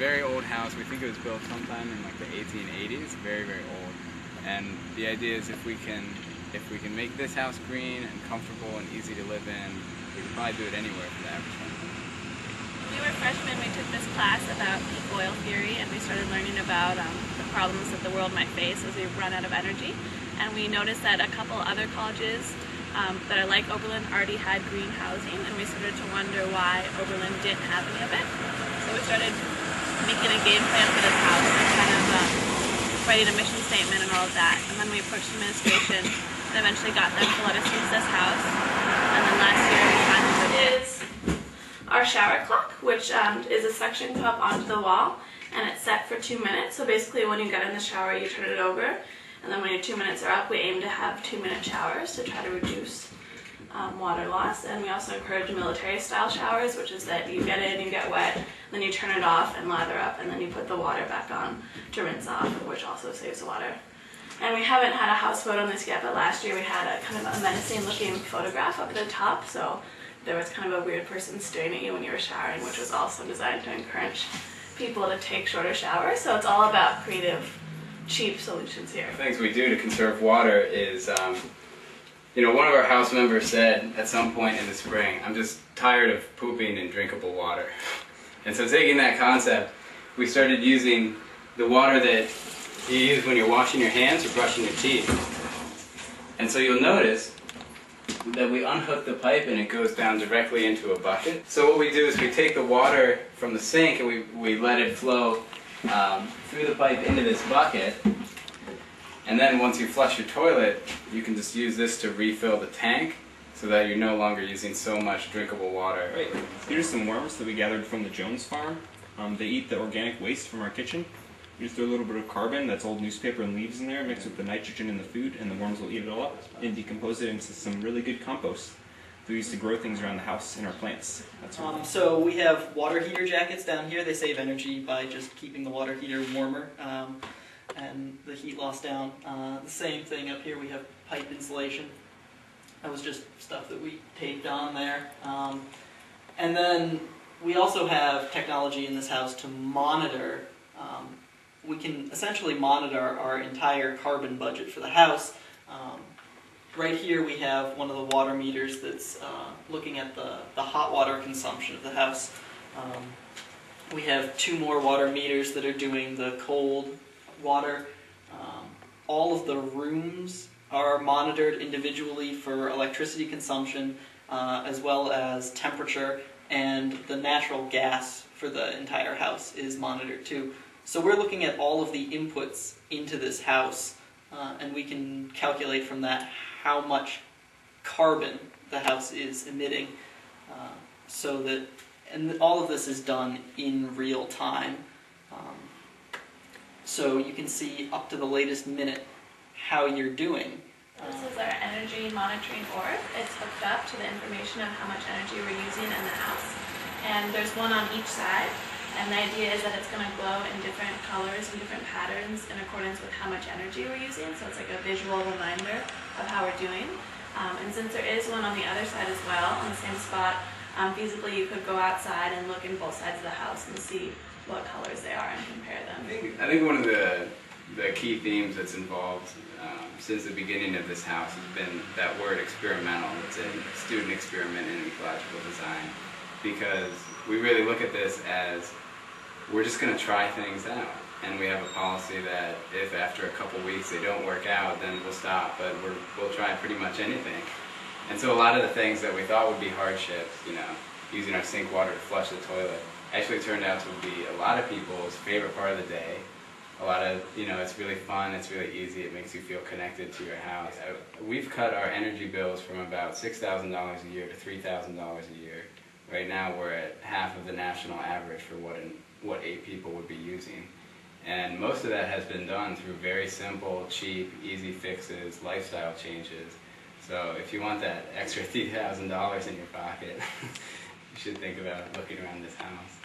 very old house. We think it was built sometime in like the 1880s, very, very old. And the idea is if we can make this house green and comfortable and easy to live in, we can probably do it anywhere for the average home. When we were freshmen, we took this class about peak oil theory, and we started learning about the problems that the world might face as we run out of energy. And we noticed that a couple other colleges that are like Oberlin already had green housing, and we started to wonder why Oberlin didn't have any of it. So we started making a game plan for this house and kind of writing a mission statement and all of that. And then we approached administration and eventually got them to let us use this house. And then last year we finally put in our shower clock, which is a suction cup onto the wall, and it's set for 2 minutes. So basically when you get in the shower, you turn it over, and then when your 2 minutes are up, we aim to have 2-minute showers to try to reduce water loss. And we also encourage military-style showers, which is that you get in, you get wet, then you turn it off and lather up, and then you put the water back on to rinse off, which also saves water. And we haven't had a house vote on this yet, but last year we had a kind of a menacing-looking photograph up at the top, so there was kind of a weird person staring at you when you were showering, which was also designed to encourage people to take shorter showers. So it's all about creative, cheap solutions here. The things we do to conserve water is, you know, one of our house members said at some point in the spring, "I'm just tired of pooping in drinkable water." And so taking that concept, we started using the water that you use when you're washing your hands or brushing your teeth. And so you'll notice that we unhook the pipe and it goes down directly into a bucket. So what we do is we take the water from the sink and we let it flow through the pipe into this bucket. And then once you flush your toilet, you can just use this to refill the tank so that you're no longer using so much drinkable water. Right. Here's some worms that we gathered from the Jones farm. They eat the organic waste from our kitchen. You just throw a little bit of carbon, that's old newspaper and leaves in there, mix with the nitrogen in the food, and the worms will eat it all up and decompose it into some really good compost that we use to grow things around the house in our plants. So we have water heater jackets down here. They save energy by just keeping the water heater warmer and the heat loss down. The same thing up here, we have pipe insulation. That was just stuff that we taped on there. And then we also have technology in this house to monitor. We can essentially monitor our entire carbon budget for the house. Right here we have one of the water meters that's looking at the hot water consumption of the house. We have 2 more water meters that are doing the cold water. All of the rooms are monitored individually for electricity consumption as well as temperature, and the natural gas for the entire house is monitored too. So we're looking at all of the inputs into this house, and we can calculate from that how much carbon the house is emitting, and all of this is done in real time. So you can see up to the latest minute how you're doing. This is our energy monitoring orb. It's hooked up to the information of how much energy we're using in the house. And there's one on each side. And the idea is that it's going to glow in different colors and different patterns in accordance with how much energy we're using. So it's like a visual reminder of how we're doing. And since there is one on the other side as well, on the same spot, feasibly you could go outside and look in both sides of the house and see what colors they are and compare them. I think one of the key themes that's involved since the beginning of this house has been that word experimental. It's a student experiment in ecological design, because we really look at this as we're just going to try things out. And we have a policy that if after a couple weeks they don't work out, then we'll stop, but we'll try pretty much anything. And so a lot of the things that we thought would be hardships, you know, using our sink water to flush the toilet, actually turned out to be a lot of people's favorite part of the day. A lot of, you know, it's really fun, it's really easy, it makes you feel connected to your house. We've cut our energy bills from about $6,000 a year to $3,000 a year. Right now we're at half of the national average for what 8 people would be using. And most of that has been done through very simple, cheap, easy fixes, lifestyle changes. So if you want that extra $3,000 in your pocket, you should think about looking around this house.